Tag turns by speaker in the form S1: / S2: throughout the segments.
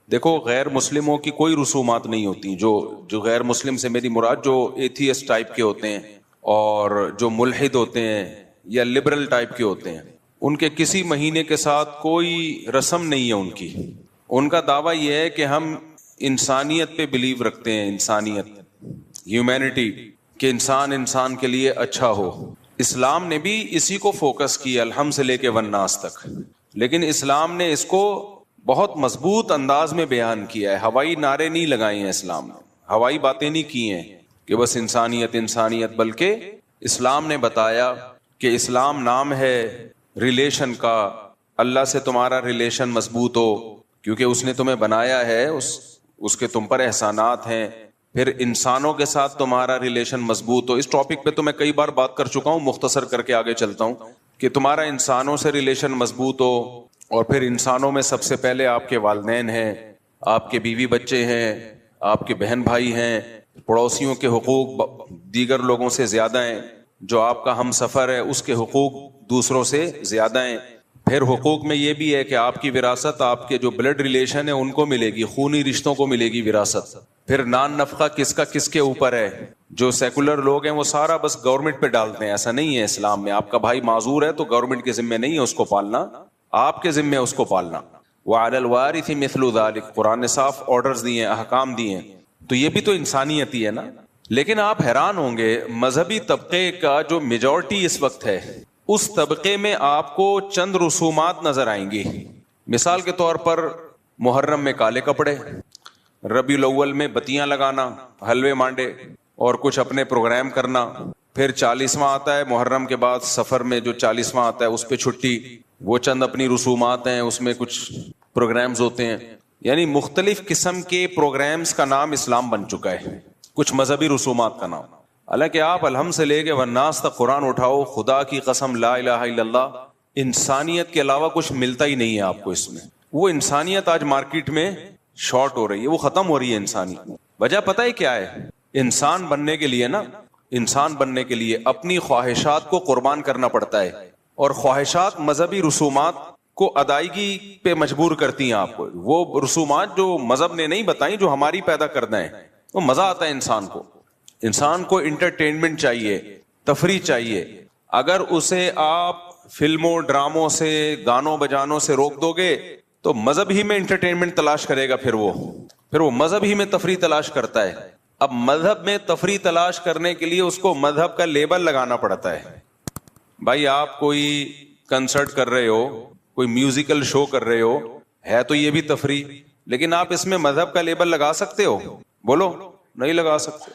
S1: دیکھو غیر مسلموں کی کوئی رسومات نہیں ہوتی. جو غیر مسلم سے میری مراد جو ایتھیسٹ ٹائپ کے ہوتے ہیں اور جو ملحد ہوتے ہیں یا لبرل ٹائپ کے ہوتے ہیں, ان کے کسی مہینے کے ساتھ کوئی رسم نہیں ہے ان کی. ان کا دعویٰ یہ ہے کہ ہم انسانیت پہ بلیو رکھتے ہیں, انسانیت, ہیومینٹی, کہ انسان کے لیے اچھا ہو. اسلام نے بھی اسی کو فوکس کیا الحمد سے لے کے والناس تک, لیکن اسلام نے اس کو بہت مضبوط انداز میں بیان کیا ہے. ہوائی نعرے نہیں لگائے ہیں اسلام نے, ہوائی باتیں نہیں کی ہیں کہ بس انسانیت, بلکہ اسلام نے بتایا کہ اسلام نام ہے ریلیشن کا. اللہ سے تمہارا ریلیشن مضبوط ہو کیونکہ اس نے تمہیں بنایا ہے, اس کے تم پر احسانات ہیں. پھر انسانوں کے ساتھ تمہارا ریلیشن مضبوط ہو. اس ٹاپک پہ تو میں کئی بار بات کر چکا ہوں, مختصر کر کے آگے چلتا ہوں کہ تمہارا انسانوں سے ریلیشن مضبوط ہو. اور پھر انسانوں میں سب سے پہلے آپ کے والدین ہیں, آپ کے بیوی بچے ہیں, آپ کے بہن بھائی ہیں, پڑوسیوں کے حقوق دیگر لوگوں سے زیادہ ہیں, جو آپ کا ہم سفر ہے اس کے حقوق دوسروں سے زیادہ ہیں. پھر حقوق میں یہ بھی ہے کہ آپ کی وراثت آپ کے جو بلڈ ریلیشن ہے ان کو ملے گی, خونی رشتوں کو ملے گی وراثت. پھر نان نفقہ کس کے اوپر ہے. جو سیکولر لوگ ہیں وہ سارا بس گورنمنٹ پہ ڈالتے ہیں, ایسا نہیں ہے اسلام میں. آپ کا بھائی معذور ہے تو گورنمنٹ کے ذمہ نہیں ہے اس کو پالنا, آپ کے ذمہ ہے اس کو پالنا. وعلی الوارث مثل ذلک, قرآن نے صاف آرڈرز دیے ہیں, احکام دیے ہیں. تو یہ بھی تو انسانیت ہی ہے نا. لیکن آپ حیران ہوں گے مذہبی طبقے کا جو میجورٹی اس وقت ہے, اس طبقے میں آپ کو چند رسومات نظر آئیں گی. مثال کے طور پر محرم میں کالے کپڑے, ربیع الاول میں بتیاں لگانا, حلوے مانڈے اور کچھ اپنے پروگرام کرنا. پھر 40واں آتا ہے محرم کے بعد, سفر میں جو 40واں آتا ہے اس پہ چھٹی, وہ چند اپنی رسومات ہیں, اس میں کچھ پروگرامز ہوتے ہیں. یعنی مختلف قسم کے پروگرامز کا نام اسلام بن چکا ہے, کچھ مذہبی رسومات کا نام. حالانکہ آپ الحمد سے لے کے والناس تک قرآن اٹھاؤ, خدا کی قسم لا الہ الا اللہ, انسانیت کے علاوہ کچھ ملتا ہی نہیں ہے آپ کو اس میں. وہ انسانیت آج مارکیٹ میں شارٹ ہو رہی ہے, وہ ختم ہو رہی ہے انسانیت. وجہ پتہ ہے کیا ہے؟ انسان بننے کے لیے نا, انسان بننے کے لیے اپنی خواہشات کو قربان کرنا پڑتا ہے, اور خواہشات مذہبی رسومات کو ادائیگی پہ مجبور کرتی ہیں آپ کو. وہ رسومات جو مذہب نے نہیں بتائیں, جو ہماری پیدا کردہ ہیں, وہ مزہ آتا ہے انسان کو. انسان کو انٹرٹینمنٹ چاہیے, تفریح چاہیے. اگر اسے آپ فلموں ڈراموں سے گانوں بجانوں سے روک دو گے تو مذہب ہی میں انٹرٹینمنٹ تلاش کرے گا. پھر وہ مذہب ہی میں تفریح تلاش کرتا ہے. اب مذہب میں تفریح تلاش کرنے کے لیے اس کو مذہب کا لیبل لگانا پڑتا ہے. بھائی آپ کوئی کنسرٹ کر رہے ہو, کوئی میوزیکل شو کر رہے ہو, ہے تو یہ بھی تفریح, لیکن آپ اس میں مذہب کا لیبل لگا سکتے ہو؟ بولو, نہیں لگا سکتے.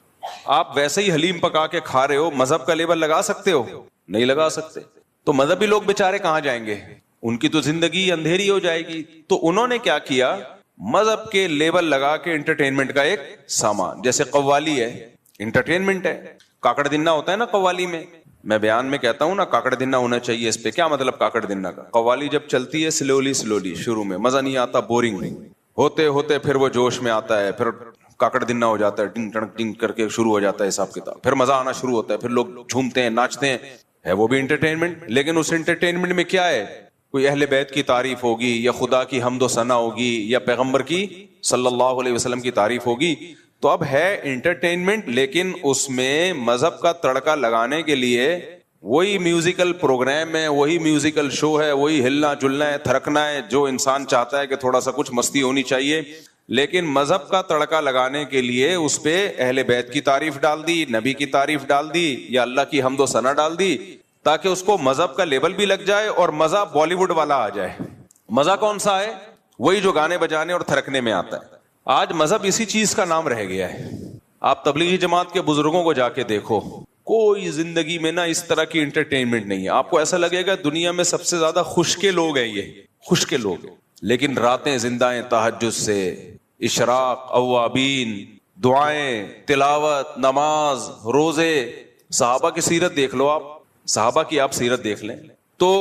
S1: آپ ویسے ہی حلیم پکا کے کھا رہے ہو, مذہب کا لیبل لگا سکتے ہو؟ نہیں لگا سکتے. تو مذہبی لوگ بیچارے کہاں جائیں گے؟ ان کی تو زندگی اندھیری ہو جائے گی. تو انہوں نے کیا کیا, مذہب کے لیبل لگا کے انٹرٹینمنٹ کا ایک سامان, جیسے قوالی ہے, انٹرٹینمنٹ ہے. کاکڑ دنا ہوتا ہے نا قوالی میں بیان میں کہتا ہوں نا, کاکڑ دنا ہونا چاہیے. اس پہ کیا مطلب کاکڑ دنا کا؟ قوالی جب چلتی ہے سلولی شروع میں مزہ نہیں آتا, بورنگ ہوتے ہوتے پھر وہ جوش میں آتا ہے, پھر کاکڑ دنا ہو جاتا ہے, ٹنگ ٹنگ ٹنگ کر کے شروع ہو جاتا ہے حساب کتاب, پھر مزہ آنا شروع ہوتا ہے, پھر لوگ جھومتے ہیں, ناچتے ہیں. ہے وہ بھی انٹرٹینمنٹ. لیکن اس انٹرٹینمنٹ میں کیا ہے؟ کوئی اہل بیت کی تعریف ہوگی, یا خدا کی حمد و ثنا ہوگی, یا پیغمبر کی صلی اللہ علیہ وسلم کی تعریف ہوگی. تو اب ہے انٹرٹینمنٹ, لیکن اس میں مذہب کا تڑکا لگانے کے لیے وہی میوزیکل پروگرام ہے, وہی میوزیکل شو ہے, وہی ہلنا جلنا ہے, تھرکنا ہے, جو انسان چاہتا ہے کہ تھوڑا سا کچھ مستی ہونی چاہیے. لیکن مذہب کا تڑکا لگانے کے لیے اس پہ اہل بیت کی تعریف ڈال دی, نبی کی تعریف ڈال دی, یا اللہ کی حمد و ثنا ڈال دی, تاکہ اس کو مذہب کا لیبل بھی لگ جائے اور مزہ بالی ووڈ والا آ جائے. مزہ کون سا ہے؟ وہی جو گانے بجانے اور تھرکنے میں آتا ہے. آج مذہب اسی چیز کا نام رہ گیا ہے. آپ تبلیغی جماعت کے بزرگوں کو جا کے دیکھو, کوئی زندگی میں نا اس طرح کی انٹرٹینمنٹ نہیں ہے. آپ کو ایسا لگے گا دنیا میں سب سے زیادہ خوش کے لوگ ہیں, یہ خوش کے لوگ ہیں, لیکن راتیں زندہ ہیں تہجد سے, اشراق, اوابین, دعائیں, تلاوت, نماز, روزے. صحابہ کی سیرت دیکھ لو آپ, صحابہ کی آپ سیرت دیکھ لیں تو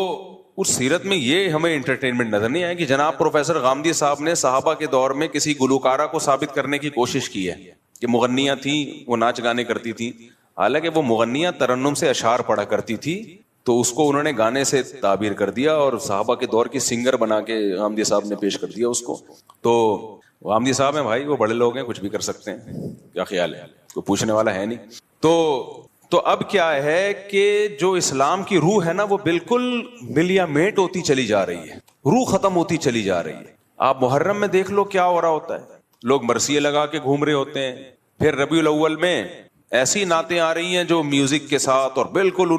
S1: اس سیرت میں یہ ہمیں انٹرٹینمنٹ نظر نہیں آئے کہ جناب پروفیسر غامدی صاحب نے صحابہ کے دور میں کسی گلوکارہ کو ثابت کرنے کی کوشش کی ہے کہ مغنیاں تھیں, وہ ناچ گانے کرتی تھیں. حالانکہ وہ مغنیاں ترنم سے اشعار پڑھا کرتی تھی, تو اس کو انہوں نے گانے سے تعبیر کر دیا اور صحابہ کے دور کی سنگر بنا کے غامدی صاحب نے پیش کر دیا اس کو. تو وہ آمدی صاحب ہیں بھائی, وہ بڑے لوگ ہیں, کچھ بھی کر سکتے ہیں, کیا خیال ہے, کوئی پوچھنے والا ہے نہیں. تو اب کیا ہے کہ جو اسلام کی روح ہے نا وہ بالکل ملیا میٹ ہوتی چلی جا رہی ہے, روح ختم ہوتی چلی جا رہی ہے. آپ محرم میں دیکھ لو کیا ہو رہا ہوتا ہے, لوگ مرثیے لگا کے گھوم رہے ہوتے ہیں. پھر ربیع الاول میں ایسی نعتیں آ رہی ہیں جو میوزک کے ساتھ, اور بالکل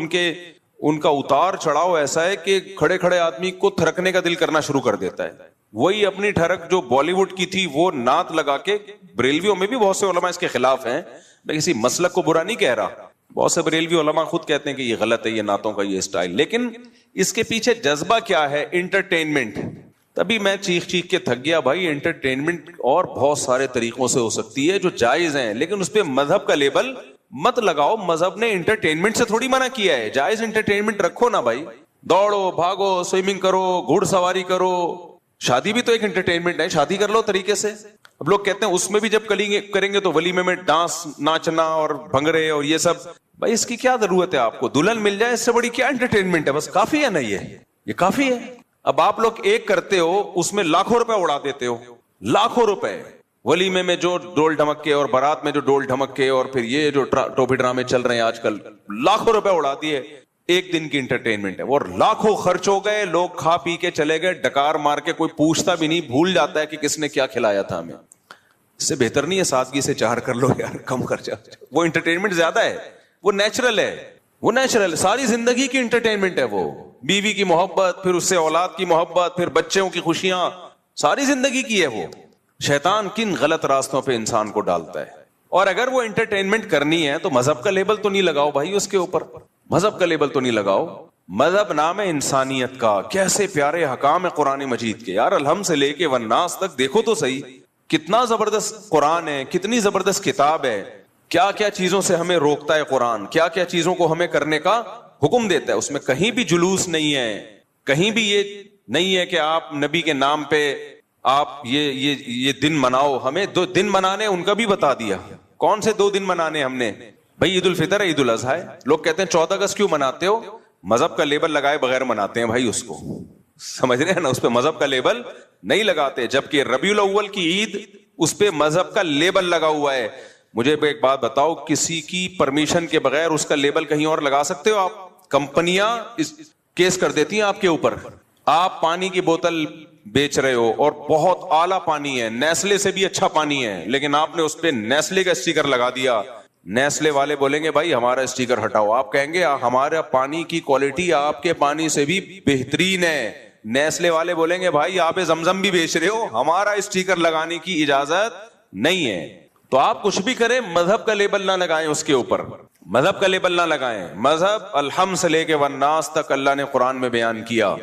S1: ان کا اتار چڑھاؤ ایسا ہے کہ کھڑے کھڑے آدمی کو تھرکنے کا دل کرنا شروع کر دیتا ہے. وہی اپنی ٹھڑک جو بالی ووڈ کی تھی وہ نعت لگا کے, بریلویوں میں بھی بہت سے علماء اس کے خلاف ہیں, میں کسی مسلک کو برا نہیں کہہ رہا, بہت سے بریلوی علماء خود کہتے ہیں کہ یہ غلط ہے یہ نعتوں کا یہ اسٹائل, لیکن اس کے پیچھے جذبہ کیا ہے؟ انٹرٹینمنٹ. تبھی میں چیخ کے تھک گیا بھائی, انٹرٹینمنٹ اور بہت سارے طریقوں سے ہو سکتی ہے جو جائز ہیں, لیکن اس پہ مذہب کا لیبل مت لگاؤ. مذہب نے انٹرٹینمنٹ سے تھوڑی منع کیا ہے, جائز انٹرٹینمنٹ رکھو نا بھائی, دوڑو بھاگو سوئمنگ کرو گھڑ سواری کرو, شادی بھی تو ایک انٹرٹینمنٹ ہے, شادی کر لو طریقے سے. اب لوگ کہتے ہیں اس میں بھی جب کریں گے تو ولیمے میں ڈانس ناچنا اور بھنگڑے اور یہ سب, بھائی اس کی کیا ضرورت ہے آپ کو؟ دلہن مل جائے اس سے بڑی کیا انٹرٹینمنٹ ہے, بس کافی ہے نا, یہ کافی ہے. اب آپ لوگ ایک کرتے ہو اس میں لاکھوں روپے اڑا دیتے ہو, لاکھوں روپے ولیمے میں جو ڈول ڈھمک اور بارات میں جو ڈول ڈھمک اور پھر یہ جو ٹوپی ڈرامے چل رہے ہیں آج کل, لاکھوں روپے اڑا دیے. ایک دن کی انٹرٹینمنٹ ہے, اور لاکھوں خرچ ہو گئے, لوگ کھا پی کے چلے گئے, ڈکار مار کے, کوئی پوچھتا بھی نہیں, بھول جاتا ہے کہ کس نے کیا کھلایا تھا ہمیں. اس سے بہتر نہیں ہے سادگی سے چار کر لو یار, کم خرچہ. وہ انٹرٹینمنٹ زیادہ ہے, وہ نیچرل ہے, وہ نیچرل ساری زندگی کی انٹرٹینمنٹ ہے. وہ بیوی کی محبت, پھر اس سے اولاد کی محبت, پھر بچوں کی خوشیاں, ساری زندگی کی ہے. وہ شیطان کن غلط راستوں پہ انسان کو ڈالتا ہے. اور اگر وہ انٹرٹینمنٹ کرنی ہے تو مذہب کا لیبل تو نہیں لگاؤ بھائی اس کے اوپر, مذہب کا لیبل تو نہیں لگاؤ. مذہب نام ہے انسانیت کا. کیسے پیارے حکام ہے قرآن مجید کے یار, الحمد سے لے کے والناس تک دیکھو تو صحیح, کتنا زبردست قرآن ہے, کتنی زبردست کتاب ہے. کیا کیا چیزوں سے ہمیں روکتا ہے قرآن, کیا کیا چیزوں کو ہمیں کرنے کا حکم دیتا ہے. اس میں کہیں بھی جلوس نہیں ہے, کہیں بھی یہ نہیں ہے کہ آپ نبی کے نام پہ آپ یہ دن مناؤ. ہمیں 2 دن منانے ان کا بھی بتا دیا. کون سے 2 دن منانے ہم نے بھائی؟ عید الفطر ہے, عید الاضحیٰ ہے. لوگ کہتے ہیں 14 اگست کیوں مناتے ہو؟ مذہب کا لیبل لگائے بغیر مناتے ہیں بھائی اس کو, سمجھ رہے ہیں نا, اس پہ مذہب کا لیبل نہیں لگاتے. جبکہ ربیع الاول کی عید اس پہ مذہب کا لیبل لگا ہوا ہے. مجھے ایک بات بتاؤ, کسی کی پرمیشن کے بغیر اس کا لیبل کہیں اور لگا سکتے ہو آپ؟ کمپنیاں کیس کر دیتی ہیں آپ کے اوپر. آپ پانی کی بوتل بیچ رہے ہو اور بہت اعلیٰ پانی ہے, نیسلے سے بھی اچھا پانی ہے, لیکن آپ نے اس پہ نیسلے کا اسٹیکر لگا دیا. نیسلے والے بولیں گے بھائی ہمارا اسٹیکر ہٹاؤ. آپ کہیں گے ہمارا پانی کی کوالٹی آپ کے پانی سے بھی بہترین ہے. نیسلے والے بولیں گے بھائی آپ زمزم بھی بیچ رہے ہو, ہمارا اسٹیکر لگانے کی اجازت نہیں ہے. تو آپ کچھ بھی کریں, مذہب کا لیبل نہ لگائیں اس کے اوپر, مذہب کا لیبل نہ لگائیں. مذہب الحمد سے لے کے والناس تک اللہ نے قرآن میں بیان کیا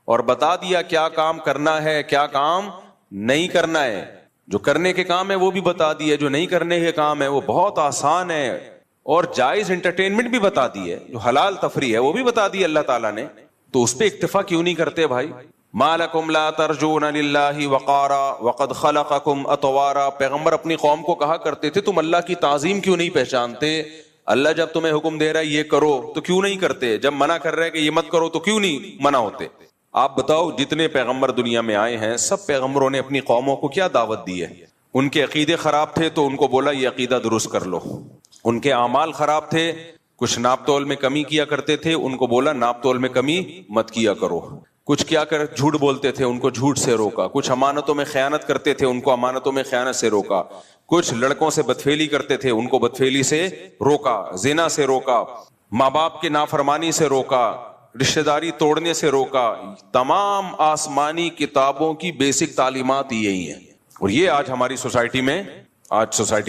S1: اور بتا دیا کیا کام کرنا ہے کیا کام نہیں کرنا ہے. جو کرنے کے کام ہے وہ بھی بتا دیے, جو نہیں کرنے کے کام ہے وہ بہت آسان ہے. اور جائز انٹرٹینمنٹ بھی بتا دی ہے, جو حلال تفریح ہے وہ بھی بتا دی اللہ تعالیٰ نے. تو اس پہ اکتفا کیوں نہیں کرتے بھائی؟ ما لکم لا ترجون للہ وقارا وقد خلقکم اطوارا. پیغمبر اپنی قوم کو کہا کرتے تھے تم اللہ کی تعظیم کیوں نہیں پہچانتے؟ اللہ جب تمہیں حکم دے رہا ہے یہ کرو تو کیوں نہیں کرتے؟ جب منع کر رہا ہے کہ یہ مت کرو تو کیوں نہیں منع ہوتے؟ آپ بتاؤ, جتنے پیغمبر دنیا میں آئے ہیں سب پیغمبروں نے اپنی قوموں کو کیا دعوت دی ہے؟ ان کے عقیدے خراب تھے تو ان کو بولا یہ عقیدہ درست کر لو. ان کے اعمال خراب تھے, کچھ ناپ تول میں کمی کیا کرتے تھے, ان کو بولا ناپ تول میں کمی مت کیا کرو. کچھ کیا کر جھوٹ بولتے تھے ان کو جھوٹ سے روکا. کچھ امانتوں میں خیانت کرتے تھے ان کو امانتوں میں خیانت سے روکا. کچھ لڑکوں سے بدفعلی کرتے تھے ان کو بدفعلی سے روکا, زنا سے روکا, ماں باپ کی نافرمانی سے روکا, رشتہ داری توڑنے سے روکا. تمام آسمانی کتابوں کی بیسک تعلیمات یہی ہیں, اور یہ آج ہماری سوسائٹی میں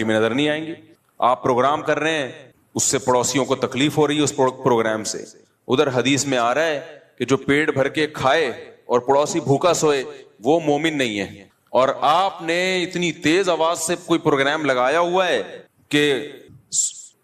S1: نظر نہیں آئیں گی. آپ پروگرام کر رہے ہیں, اس سے پڑوسیوں کو تکلیف ہو رہی ہے اس پروگرام سے. ادھر حدیث میں آ رہا ہے کہ جو پیٹ بھر کے کھائے اور پڑوسی بھوکا سوئے وہ مومن نہیں ہے. اور آپ نے اتنی تیز آواز سے کوئی پروگرام لگایا ہوا ہے کہ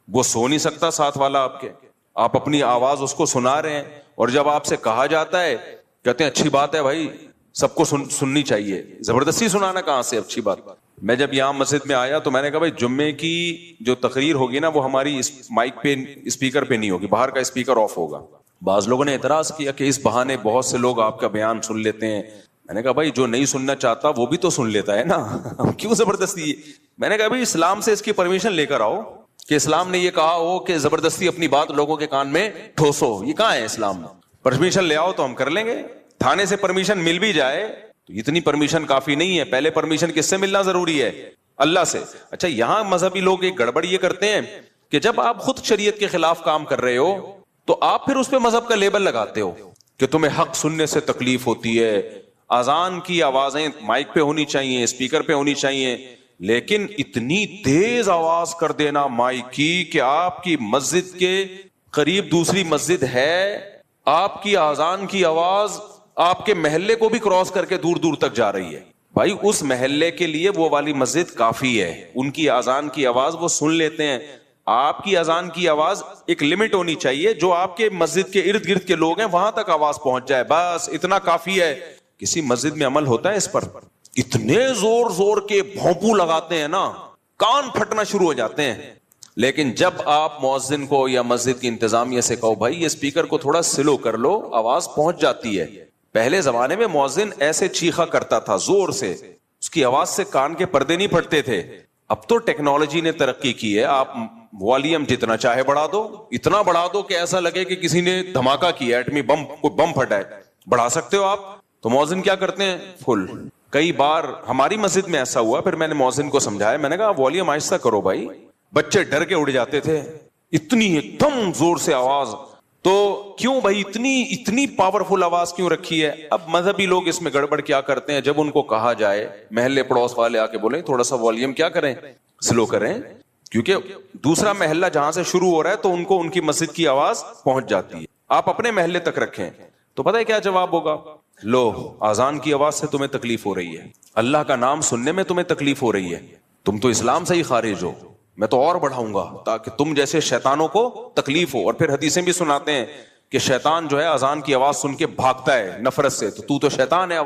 S1: وہ سو نہیں سکتا ساتھ والا آپ کے, آپ اپنی آواز اس کو سنا رہے ہیں. اور جب آپ سے کہا جاتا ہے کہتے ہیں اچھی بات ہے بھائی سب کو سننی چاہیے. زبردستی سنانا کہاں سے اچھی بات. میں جب یہاں مسجد میں آیا تو میں نے کہا بھائی جمعے کی جو تقریر ہوگی نا وہ ہماری مائک پہ اسپیکر پہ نہیں ہوگی, باہر کا اسپیکر آف ہوگا. بعض لوگوں نے اعتراض کیا کہ اس بہانے بہت سے لوگ آپ کا بیان سن لیتے ہیں, میں نے کہا بھائی جو نہیں سننا چاہتا وہ بھی تو سن لیتا ہے نا, ہم کیوں زبردستی. میں نے کہا بھائی اسلام سے اس کی پرمیشن لے کر آؤ کہ اسلام نے یہ کہا ہو کہ زبردستی اپنی بات لوگوں کے کان میں ٹھوسو, یہ کہاں ہے اسلام میں؟ پرمیشن لے آؤ تو ہم کر لیں گے. تھانے سے پرمیشن مل بھی جائے تو اتنی پرمیشن کافی نہیں ہے, پہلے پرمیشن کس سے ملنا ضروری ہے؟ اللہ سے. اچھا یہاں مذہبی لوگ ایک گڑبڑ یہ کرتے ہیں کہ جب آپ خود شریعت کے خلاف کام کر رہے ہو تو آپ پھر اس پہ مذہب کا لیبل لگاتے ہو کہ تمہیں حق سننے سے تکلیف ہوتی ہے, اذان کی آوازیں مائک پہ ہونی چاہیے, اسپیکر پہ ہونی چاہیے, لیکن اتنی تیز آواز کر دینا مائک کی کہ آپ کی مسجد کے قریب دوسری مسجد ہے, آپ کی اذان کی آواز آپ کے محلے کو بھی کراس کر کے دور دور تک جا رہی ہے. بھائی اس محلے کے لیے وہ والی مسجد کافی ہے, ان کی اذان کی آواز وہ سن لیتے ہیں. آپ کی اذان کی آواز ایک لمٹ ہونی چاہیے, جو آپ کے مسجد کے ارد گرد کے لوگ ہیں وہاں تک آواز پہنچ جائے, بس اتنا کافی ہے. کسی مسجد میں عمل ہوتا ہے اس پر؟ اتنے زور زور کے بھونپو لگاتے ہیں نا, کان پھٹنا شروع ہو جاتے ہیں. لیکن جب آپ مؤذن کو یا مسجد کی انتظامیہ سے کہو بھائی یہ اسپیکر کو تھوڑا سلو کر لو, آواز پہنچ جاتی ہے. پہلے زمانے میں مؤذن ایسے چیخا کرتا تھا زور سے, اس کی آواز سے کان کے پردے نہیں پھٹتے تھے. اب تو ٹیکنالوجی نے ترقی کی ہے, آپ والیوم جتنا چاہے بڑھا دو, اتنا بڑھا دو کہ ایسا لگے کہ کسی نے دھماکہ کیا, ایٹمی بم, کوئی بم پھٹا ہے, بڑھا سکتے ہو آپ. تو مؤذن کیا کرتے ہیں فل. کئی بار ہماری مسجد میں ایسا ہوا, پھر میں نے مؤذن کو سمجھایا, میں نے کہا والیوم آہستہ کرو بھائی, بچے ڈر کے اڑ جاتے تھے, اتنی ایک دم زور سے آواز. تو کیوں بھائی اتنی پاورفل آواز کیوں رکھی ہے؟ اب مذہبی لوگ اس میں گڑبڑ کیا کرتے ہیں, جب ان کو کہا جائے, محلے پڑوس والے آ کے بولیں تھوڑا سا والیوم کیا کریں, سلو کریں, کیونکہ دوسرا محلہ جہاں سے شروع ہو رہا ہے تو ان کو ان کی مسجد کی آواز پہنچ جاتی ہے. آپ اپنے محلے تک رکھیں. تو پتہ ہے کیا جواب ہوگا؟ لو اذان کی آواز سے تمہیں تکلیف ہو رہی ہے, اللہ کا نام سننے میں تمہیں تکلیف ہو رہی ہے, تم تو اسلام سے ہی خارج ہو, میں تو اور بڑھاؤں گا تاکہ تم جیسے شیطانوں کو تکلیف ہو. اور پھر حدیثیں بھی سناتے ہیں کہ شیطان جو ہے اذان کی آواز سن کے بھاگتا ہے نفرت سے, تو شیطان ہے,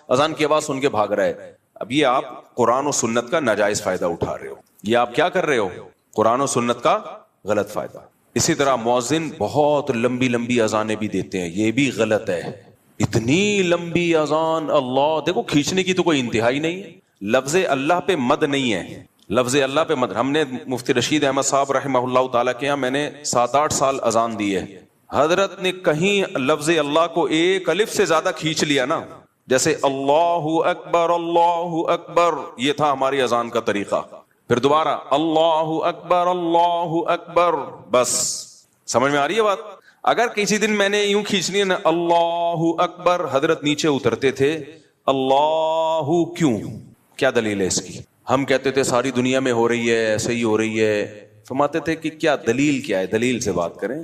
S1: اذان کی آواز سن کے بھاگ رہا ہے. اب یہ آپ قرآن و سنت کا ناجائز فائدہ اٹھا رہے ہو, یہ آپ کیا کر رہے ہو؟ قرآن و سنت کا غلط فائدہ. اسی طرح مؤذن بہت لمبی لمبی اذانیں بھی دیتے ہیں, یہ بھی غلط ہے. اتنی لمبی اذان, اللہ دیکھو کھینچنے کی تو کوئی انتہائی نہیں ہے. لفظ اللہ پہ مد نہیں ہے, لفظ اللہ پہ مد. ہم نے مفتی رشید احمد صاحب رحمہ اللہ تعالیٰ کے یہاں میں نے 7-8 سال اذان دی ہے, حضرت نے کہیں لفظ اللہ کو ایک الف سے زیادہ کھینچ لیا نا, جیسے اللہ اکبر اللہ اکبر, یہ تھا ہماری اذان کا طریقہ. پھر دوبارہ اللہ اکبر, بس. سمجھ میں آ رہی ہے بات؟ اگر کسی دن میں نے یوں کھینچنی ہے نا اللہ اکبر, حضرت نیچے اترتے تھے, اللہ کیوں, کیا دلیل ہے اس کی؟ ہم کہتے تھے ساری دنیا میں ہو رہی ہے, ایسے ہی ہو رہی ہے. فرماتے تھے کہ کیا دلیل کیا ہے, دلیل سے بات کریں,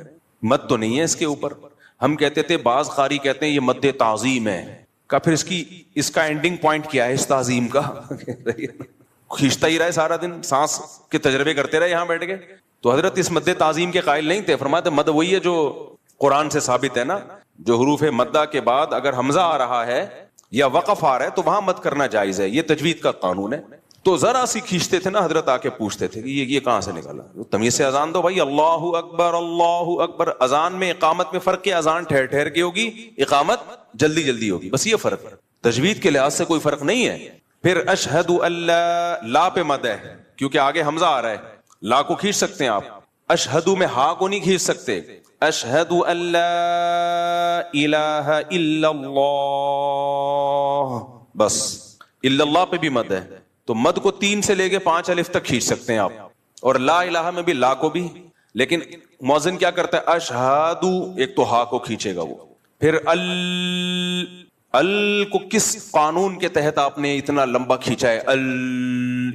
S1: مد تو نہیں ہے اس کے اوپر. ہم کہتے تھے بعض قاری کہتے ہیں یہ مد تعظیم ہے, کا پھر اس کا اینڈنگ پوائنٹ کیا ہے اس تعظیم کا؟ کھینچتا ہی رہے سارا دن, سانس کے تجربے کرتے رہے یہاں بیٹھ کے. تو حضرت اس مد تعظیم کے قائل نہیں تھے. فرماتے مد وہی ہے جو قرآن سے ثابت ہے نا, جو حروف مدہ کے بعد اگر حمزہ آ رہا ہے یا وقف آ رہا ہے تو وہاں مد کرنا جائز ہے, یہ تجوید کا قانون ہے. تو ذرا سی کھینچتے تھے نا, حضرت آ کے پوچھتے تھے کہ یہ کہاں سے نکالا, تمیز سے اذان دو بھائی, اللہ اکبر اللہ اکبر. اذان میں اقامت میں فرق ہے, اذان ٹھہر ٹھہر کے ہوگی, اقامت جلدی جلدی ہوگی, بس یہ فرق ہے. تجوید کے لحاظ سے کوئی فرق نہیں ہے. پھر اشہد اللہ, لا پہ مد ہے کیونکہ آگے حمزہ آ رہا ہے, لا کو کھینچ سکتے ہیں آپ. اشہد میں ہا کو نہیں کھینچ سکتے. اشہد اللہ الہ الا اللہ, بس. الا اللہ پہ بھی مد ہے, تو مد کو 3 سے لے کے 5 الف تک کھینچ سکتے ہیں آپ. اور لا الہ میں بھی لا کو بھی. لیکن مؤذن کیا کرتا ہے, اشہد, ایک تو ہا کو کھینچے گا وہ. پھر ال کو کس قانون کے تحت آپ نے اتنا لمبا کھینچا ہے,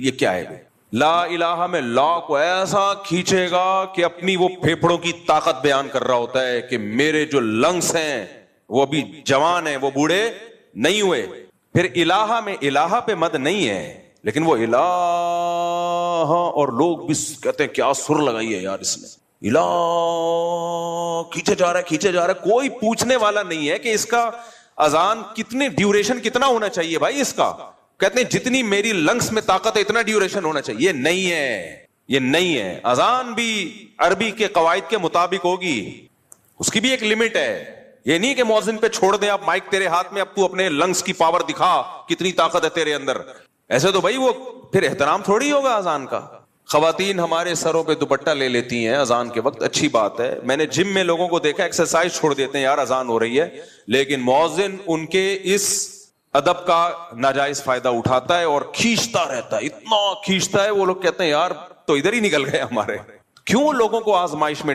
S1: یہ کیا ہے؟ لا الہ میں لا کو ایسا کھینچے گا کہ اپنی وہ پھیپھڑوں کی طاقت بیان کر رہا ہوتا ہے کہ میرے جو لنگس ہیں وہ ابھی جوان ہیں, وہ بوڑھے نہیں ہوئے. پھر الہ میں الہ پہ مد نہیں ہے, لیکن وہ الہ, اور لوگ بھی کہتے ہیں کیا سر لگائی ہے یار اس نے, الہ کھینچے جا رہا ہے. کوئی پوچھنے والا نہیں ہے کہ اس کا اذان کتنے ڈیوریشن کتنا ہونا چاہیے بھائی اس کا. کہتے ہیں جتنی میری لنگس میں طاقت ہے اتنا ڈیوریشن ہونا چاہیے. یہ نہیں ہے. اذان بھی عربی کے قواعد کے مطابق ہوگی, اس کی بھی ایک لمٹ ہے. یہ نہیں کہ مؤذن پہ چھوڑ دیں آپ مائک تیرے ہاتھ میں, اب تو اپنے لنگس کی پاور دکھا, کتنی طاقت ہے تیرے اندر. ایسے تو بھائی وہ پھر احترام تھوڑی ہوگا اذان کا. خواتین ہمارے سروں پہ دوپٹہ لے لیتی ہیں اذان کے وقت, اچھی بات ہے. میں نے جم میں لوگوں کو دیکھا ایکسرسائز چھوڑ دیتے ہیں, یار اذان ہو رہی ہے, لیکن مؤذن ان کے اس ادب کا ناجائز فائدہ اٹھاتا ہے اور کھینچتا رہتا ہے, اتنا کھینچتا ہے, وہ لوگ کہتے ہیں یار تو ادھر ہی نکل گئے ہمارے. کیوں لوگوں کو آزمائش میں